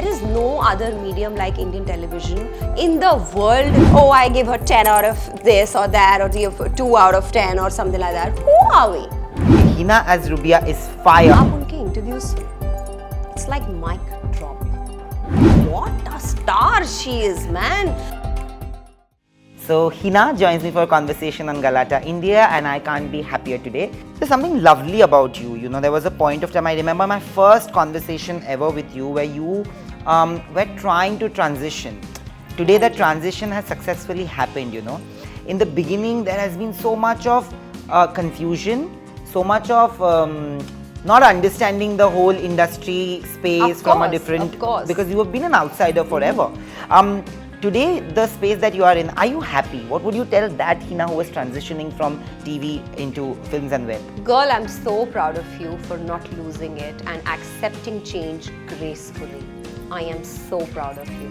there is no other medium like Indian television in the world. Oh, I give her 10 out of this or that, or give 2 out of 10 or something like that. Who are we? Hina as Rubia is fire. आप उनके interviews, it's like mic drop. What a star she is, man. So Hina joins me for a conversation on Galata India, and I can't be happier today. There's something lovely about you. You know, there was a point of time, I remember my first conversation ever with you where you were trying to transition. Today that transition has successfully happened, you know. In the beginning there has been so much of confusion, so much of not understanding the whole industry space from a different, because you have been an outsider forever. Today, the space that you are in, are you happy? What would you tell that Hina who was transitioning from TV into films and web? Girl, I'm so proud of you for not losing it and accepting change gracefully. I am so proud of you.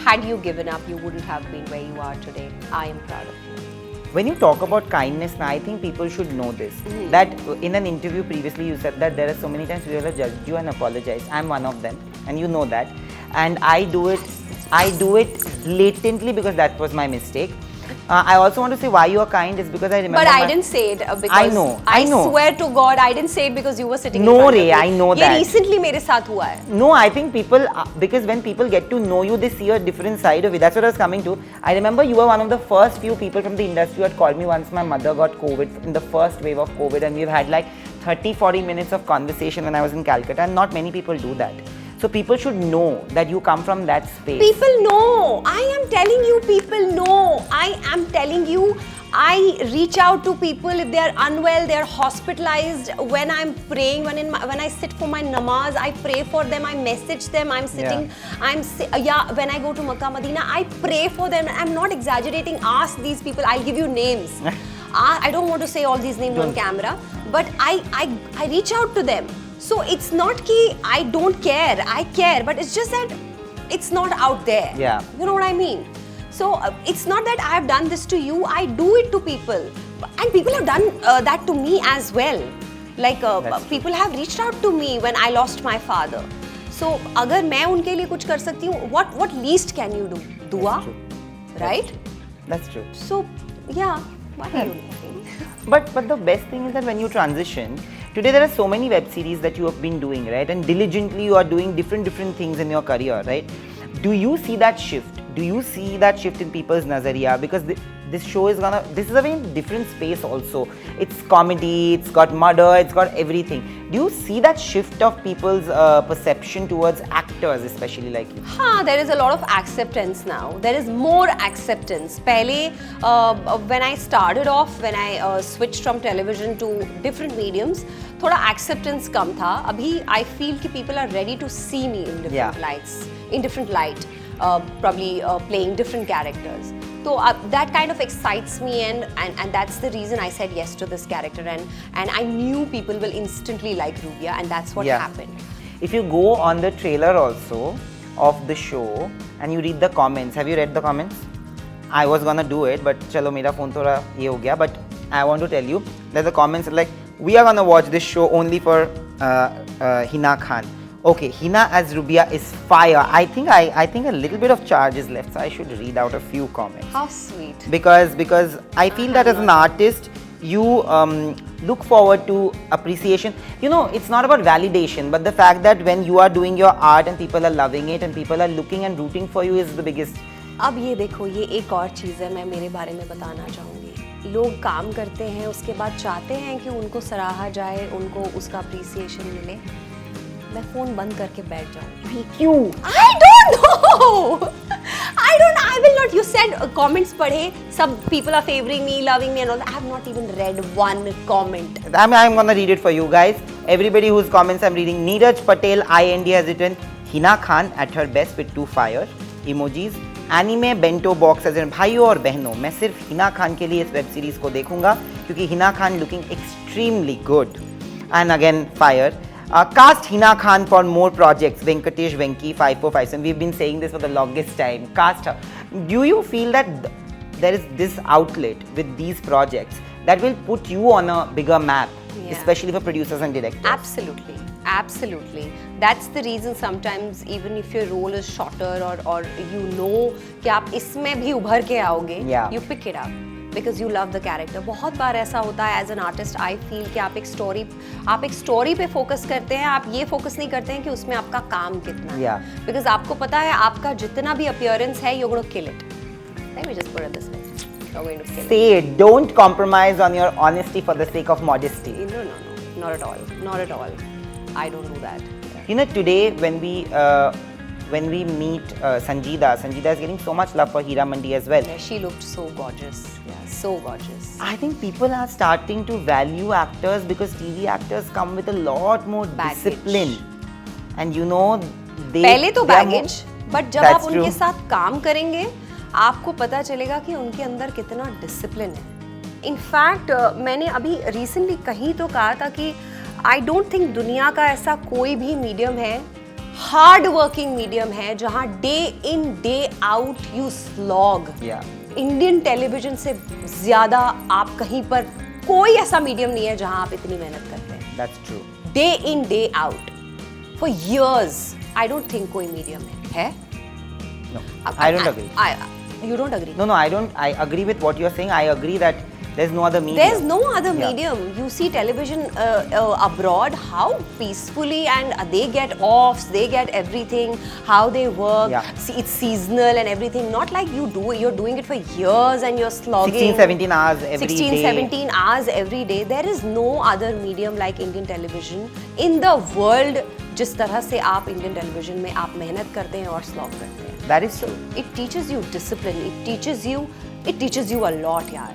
Had you given up, you wouldn't have been where you are today. I am proud of you. When you talk about kindness, now I think people should know this. That in an interview previously you said that there are so many times people have judged you and apologized. I'm one of them, and you know that. And I do it blatantly because that was my mistake. I also want to say why you are kind is because I remember. But I didn't say it because I know. I swear to God, I didn't say it because you were sitting. No, Ray, I know that. ये recently मेरे साथ हुआ है. No, I think people, because when people get to know you, they see a different side of it. That's what I was coming to. I remember you were one of the first few people from the industry who had called me once my mother got COVID, in the first wave of COVID, and we've had like 30-40 minutes of conversation when I was in Calcutta, and not many people do that. So people should know that you come from that space. People know. I am telling you, people know. I am telling you, I reach out to people if they are unwell, they are hospitalized. When I'm praying, when I sit for my namaz, I pray for them. I message them. I'm sitting. When I go to Makkah, Medina, I pray for them. I'm not exaggerating. Ask these people. I'll give you names. I don't want to say all these names on camera, but I reach out to them. So it's not ki I don't care, I care, but it's just that it's not out there. Yeah. You know what I mean? So it's not that I have done this to you, I do it to people. And people have done that to me as well. Like people have reached out to me when I lost my father. So अगर मैं उनके लिए कुछ कर सकती हूँ, what least can you do? Dua, right? That's true. So yeah, what are you doing? But the best thing is that when you transition, today there are so many web series that you have been doing, right? And diligently you are doing different things in your career, right? Do you see that shift? Do you see that shift in people's nazariya? Because this show is this is a very different space also. It's comedy, it's got murder, it's got everything. Do you see that shift of people's perception towards actors, especially like you? There is a lot of acceptance now. There is more acceptance. Pehle, when I started off, when I switched from television to different mediums, thoda acceptance kam tha. Abhi I feel ki people are ready to see me in different lights, in different light, probably playing different characters. So that kind of excites me, and that's the reason I said yes to this character, and I knew people will instantly like Rubia, and that's what happened. If you go on the trailer also of the show and you read the comments, have you read the comments? I was gonna do it, but chalo mera phone thoda ye ho gaya, but I want to tell you that the comments are like, we are gonna watch this show only for Hina Khan. Okay, Hina as Rubia is fire. I think a little bit of charge is left, so I should read out a few comments. How sweet. Because I feel that as an artist, you look forward to appreciation. You know, it's not about validation, but the fact that when you are doing your art and people are loving it and people are looking and rooting for you is the biggest. अब ये देखो, ये एक और चीज़ है, मैं मेरे बारे में बताना चाहूँगी. लोग काम करते हैं, उसके बाद चाहते हैं कि उनको सराहा जाए, उनको उसका appreciation मिले. मैं फोन बंद करके बैठ जाऊँ. क्यों? I don't know. I will not. You said comments पढ़े. Some people are favoring me, loving me, and all that. I have not even read one comment. I'm gonna read it for you guys. Everybody whose comments I'm reading. Neeraj Patel IND has written Hina Khan at her best with 2 fire emojis. Anime Bento Box has written भाइयों और बहनों, मैं सिर्फ हिना खान के लिए इस web series को देखूंगा क्योंकि Hina Khan looking extremely good. And again fire. Cast Hina Khan for more projects. Venkatesh Venki 5457. We've been saying this for the longest time. Cast her. Do you feel that there is this outlet with these projects that will put you on a bigger map Yeah. especially for producers and directors. Absolutely, absolutely. That's the reason sometimes even if your role is shorter or you know कि आप इसमें भी उभर के आओगे, Yeah. you pick it up because you love the character. बहुत बार ऐसा होता है as an artist, I feel कि आप एक story पे focus करते हैं, आप ये focus नहीं करते हैं कि उसमें आपका काम कितना है. Yeah. Because आपको पता है आपका जितना भी appearance है, you're going to kill it. Let me just put it this way. You're going to kill it. Say it. Don't compromise on your honesty for the sake of modesty. No, not at all. Not at all. I don't do that. You know, today when we meet Sangeeta is getting so much love for Hira Mandi as well. Yeah, she looked so gorgeous. Yeah, so gorgeous. I think people are starting to value actors because TV actors come with a lot more Baggage. discipline. And you know, पहले तो they are more- baggage, but जब That's आप उनके true. साथ काम करेंगे आपको पता चलेगा कि उनके अंदर कितना डिसिप्लिन है. इनफैक्ट मैंने अभी रिसेंटली कहीं तो कहा था कि आई डोंट थिंक दुनिया का ऐसा कोई भी मीडियम है, हार्ड वर्किंग मीडियम है, जहाँ day in day out you slog. Yeah. Indian television से ज़्यादा आप कहीं पर कोई ऐसा मीडियम नहीं है जहाँ आप इतनी मेहनत करते हैं. That's true. Day in day out for years. I don't think कोई मीडियम है? No, I don't agree. You don't agree? No, I don't. I agree with what you're saying. I agree that there's no other medium. There's no other Yeah. medium. You see television abroad, how peacefully and they get offs, they get everything, how they work. Yeah. See, it's seasonal and everything. Not like you do. You're doing it for years and you're slogging. 16, 17 hours every 16, day. 17 hours every day. There is no other medium like Indian television in the world. जिस तरह से आप Indian television में आप मेहनत करते हैं और स्लॉग करते हैं. That is true. It teaches you discipline. It teaches you a lot, yaar.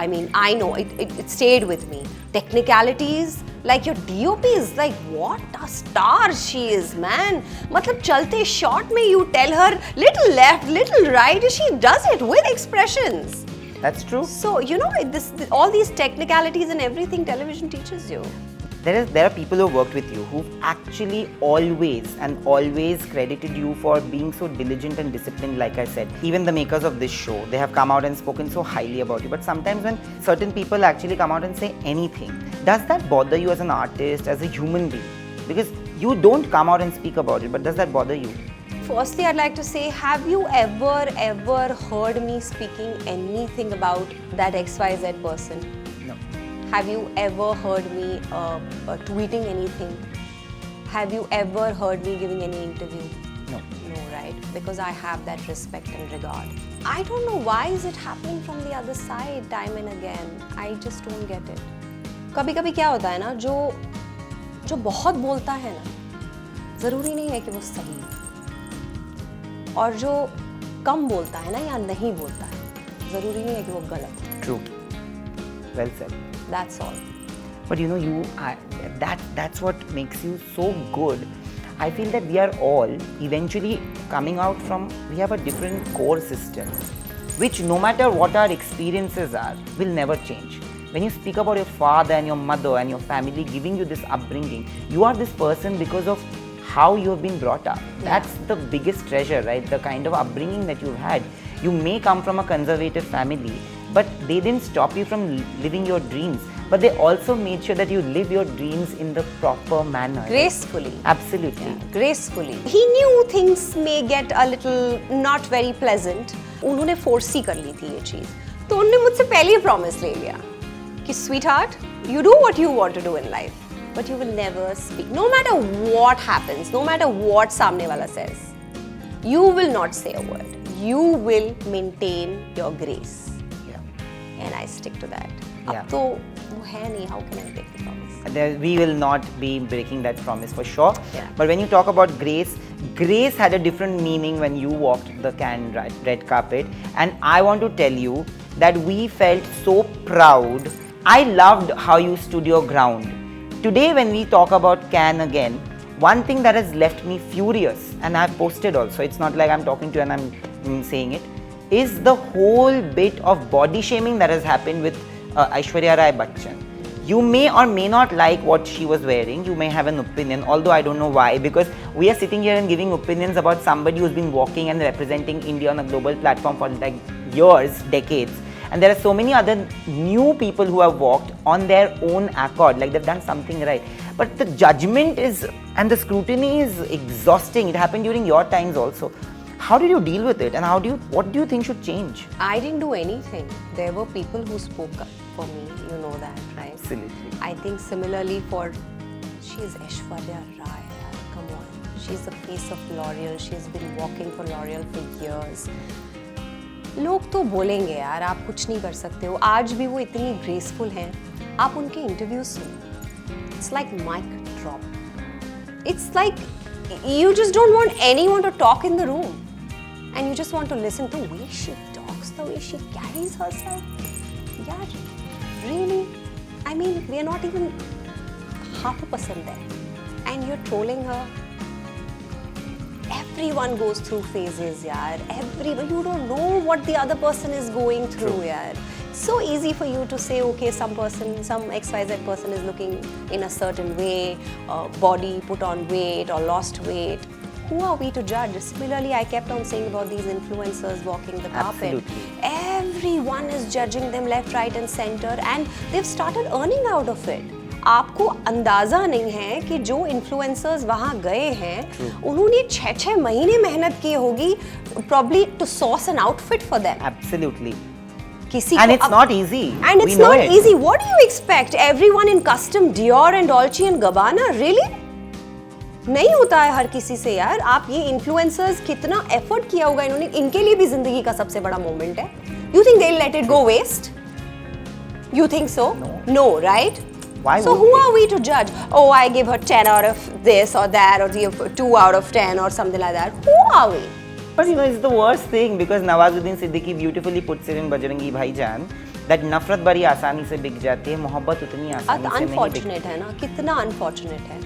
I mean, I know it stayed with me. Technicalities, like your DOP is like, what a star she is, man. मतलब चलते shot में you tell her little left, little right, she does it with expressions. That's true. So you know all these technicalities and everything television teaches you. There are people who worked with you who've actually always credited you for being so diligent and disciplined, like I said. Even the makers of this show, they have come out and spoken so highly about you. But sometimes when certain people actually come out and say anything, does that bother you as an artist, as a human being? Because you don't come out and speak about it, but does that bother you? Firstly, I'd like to say, have you ever heard me speaking anything about that XYZ person? No. Have you ever heard me tweeting anything? Have you ever heard me giving any interview? No. No, right? Because I have that respect and regard. I don't know why is it happening from the other side time and again. I just don't get it. कभी-कभी क्या होता है ना, जो बहुत बोलता है ना, ज़रूरी नहीं है कि वो सही है. और जो कम बोलता है ना या नहीं बोलता है, ज़रूरी नहीं है कि वो गलत है. True. Well said. That's all. But you know, that's what makes you so good. I feel that we are all eventually coming out from, we have a different core system, which no matter what our experiences are, will never change. When you speak about your father and your mother and your family giving you this upbringing, you are this person because of how you have been brought up. That's the biggest treasure, right? The kind of upbringing that you've had. You may come from a conservative family, but they didn't stop you from living your dreams. But they also made sure that you live your dreams in the proper manner. Gracefully. Absolutely. Yeah, gracefully. He knew things may get a little not very pleasant. उन्होंने force ही कर ली थी ये चीज़. तो उन्होंने मुझसे पहले ही promise ले लिया कि sweetheart, you do what you want to do in life, but you will never speak. No matter what happens, no matter what सामने वाला says, you will not say a word. You will maintain your grace. And I stick to that. Yeah. अब तो वो है नहीं. How can I take the promise? We will not be breaking that promise for sure. Yeah. But when you talk about grace, grace had a different meaning when you walked the Cannes red carpet. And I want to tell you that we felt so proud. I loved how you stood your ground. Today when we talk about Cannes again, one thing that has left me furious, and I've posted also, it's not like I'm talking to you and I'm saying it, is the whole bit of body shaming that has happened with Aishwarya Rai Bachchan. You may or may not like what she was wearing, you may have an opinion, although I don't know why, because we are sitting here and giving opinions about somebody who's been walking and representing India on a global platform for like years, decades, And there are so many other new people who have walked on their own accord, like they've done something right. But the judgment is, and the scrutiny is exhausting. It happened during your times also. How did you deal with it, and what do you think should change? I didn't do anything. There were people who spoke up for me, you know that, right? Absolutely. I think similarly she's Aishwarya Rai, come on. She's the face of L'Oreal. She's been walking for L'Oreal for years. लोग तो बोलेंगे यार, आप कुछ नहीं कर सकते हो. आज भी वो इतनी ग्रेसफुल हैं. आप उनके इंटरव्यूज सुनो. It's like mic drop. It's like you just don't want anyone to talk in the room. And you just want to listen to the way she talks, the way she carries herself. Yeah, really? I mean, we are not even 0.5% there. And you're trolling her. Everyone goes through phases, yaar. Everyone. You don't know what the other person is going through, yaar. It's so easy for you to say, okay, some XYZ person is looking in a certain way, body put on weight or lost weight. Who are we to judge? Similarly, I kept on saying about these influencers walking the carpet. Absolutely. Everyone is judging them left, right and center and they've started earning out of it. आपको अंदाजा नहीं है कि जो influencers वहाँ गए हैं उन्होंने 6 महीने मेहनत की होगी probably to source an outfit for them. Absolutely. And it's not easy. And it's not easy. What do you expect? Everyone in custom Dior and Dolce and Gabbana? Really? नहीं होता है हर किसी से यार. आप ये इन्फ्लुएंसर्स कितना एफर्ट किया होगा इन्होंने, इनके लिए भी जिंदगी का सबसे बड़ा मोमेंट है. You think they'll let it go waste? You think so? No, right? Why so who are we to judge? Oh, I give her 10 out of this or that or 2 out of 10 or something like that. Who are we? But you know, it's the worst thing because Nawazuddin Siddiqui beautifully puts it in Bajrangi Bhaijaan that नफरत बड़ी आसानी से बिक जाती है, मोहब्बत उतनी आसानी से नहीं बिकती. अनफॉर्चुनेट है ना, कितना अनफॉर्चुनेट है.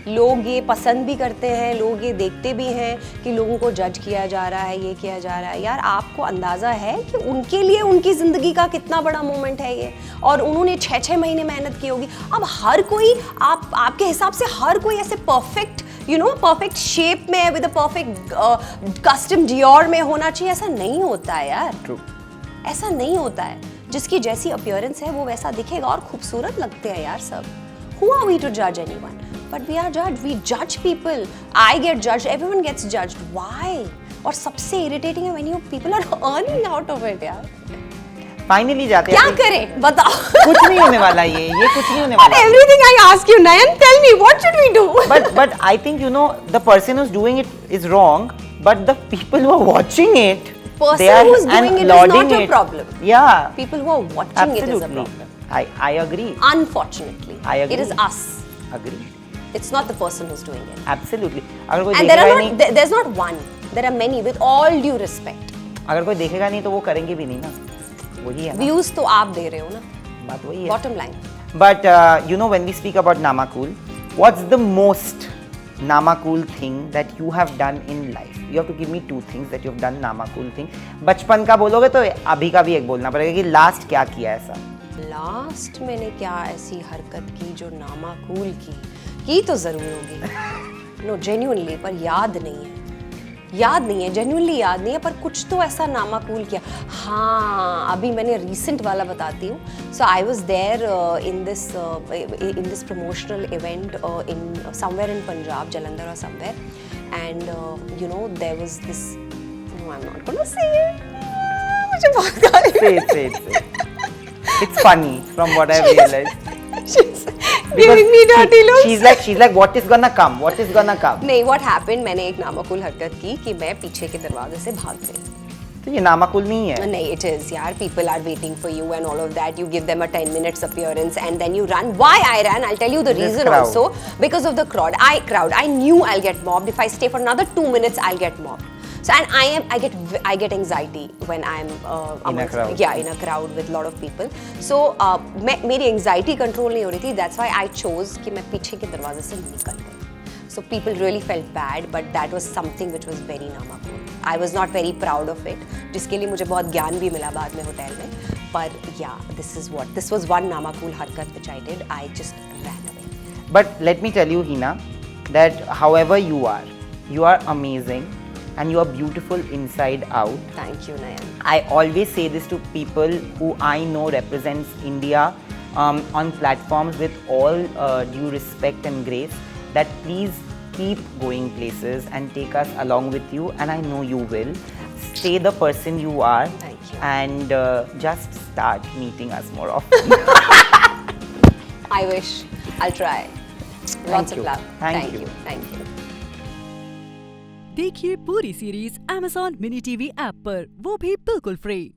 लोग ये पसंद भी करते हैं, लोग ये देखते भी हैं कि लोगों को जज किया जा रहा है, ये किया जा रहा है. यार आपको अंदाज़ा है कि उनके लिए उनकी ज़िंदगी का कितना बड़ा मोमेंट है ये, और उन्होंने 6 महीने मेहनत की होगी. अब हर कोई आपके हिसाब से हर कोई ऐसे परफेक्ट परफेक्ट शेप में with a perfect custom Dior में होना चाहिए, ऐसा नहीं होता है यार. True. ऐसा नहीं होता है. जिसकी जैसी अपीयरेंस है वो वैसा दिखेगा और खूबसूरत लगते हैं यार सब. Who are we to judge anyone? But we are judged. We judge people. I get judged. Everyone gets judged. Why? और सबसे irritating है when you people are earning out of it यार. Finally जाते हैं. क्या करें? बताओ. कुछ नहीं होने वाला ये कुछ नहीं होने वाला. But everything I ask you, Nayan, tell me what should we do? But I think the person who's doing it is wrong. But the people who are watching it, person who's doing it is not a problem. Yeah. People who are watching it is a problem. I agree. Unfortunately, I agree. it is us. Agree. It's not the person who's doing it. Absolutely. And there's not one. There are many. With all due respect. अगर कोई देखेगा नहीं तो वो करेंगे भी नहीं ना. वही है ना. Views तो आप दे रहे हो ना. बात वही है. Bottom line. But when we speak about Namakool, what's the most Namakool thing that you have done in life? You have to give me 2 things that you have done Namakool thing. बचपन का बोलोगे तो अभी का भी एक बोलना पड़ेगा कि लास्ट क्या किया ऐसा. लास्ट मैंने क्या ऐसी हरकत की जो नामाकूल की तो जरूर होगी. नो जेन्युइनली, पर याद नहीं है. जेन्युइनली याद नहीं है, पर कुछ तो ऐसा नामाकूल किया. हाँ, अभी मैंने रीसेंट वाला बताती हूँ. So I was there in this promotional event in somewhere in Punjab, Jalandhar और somewhere, and there was this, no I am not gonna say it. मुझे बहुत गाली. Say. It's funny from what I've realized. She's giving me dirty looks. She's like, what is gonna come? नहीं, what happened? मैंने एक नामाकूल हरकत की कि मैं पीछे के दरवाजे से भाग गई. तो ये नामाकूल नहीं है. नहीं, it is यार. People are waiting for you and all of that. You give them a 10 minutes appearance and then you run. Why I ran? I'll tell you the reason also. Because of the crowd. I knew I'll get mobbed. If I stay for another 2 minutes, I'll get mobbed. So I get anxiety when I'm in a crowd. Yeah, in a crowd with a lot of people. So मेरी anxiety control नहीं हो रही थी. That's why I chose कि मैं पीछे के दरवाजे से निकल गई. So people really felt bad, but that was something which was very नामाकूल. I was not very proud of it. जिसके लिए मुझे बहुत ज्ञान भी मिला बाद में होटल में. पर yeah, this was one नामाकूल हरकत which I did. I just ran away. But let me tell you, Hina, that however you are amazing. and you are beautiful inside out. Thank you, Nayan. I always say this to people who I know represents India on platforms with all due respect and grace, that please keep going places and take us along with you, and I know you will. Stay the person you are. Thank you. And just start meeting us more often. I wish. I'll try. Lots of you. love. Thank you. Thank you. देखिए पूरी series Amazon mini TV app पर, वो भी बिल्कुल free.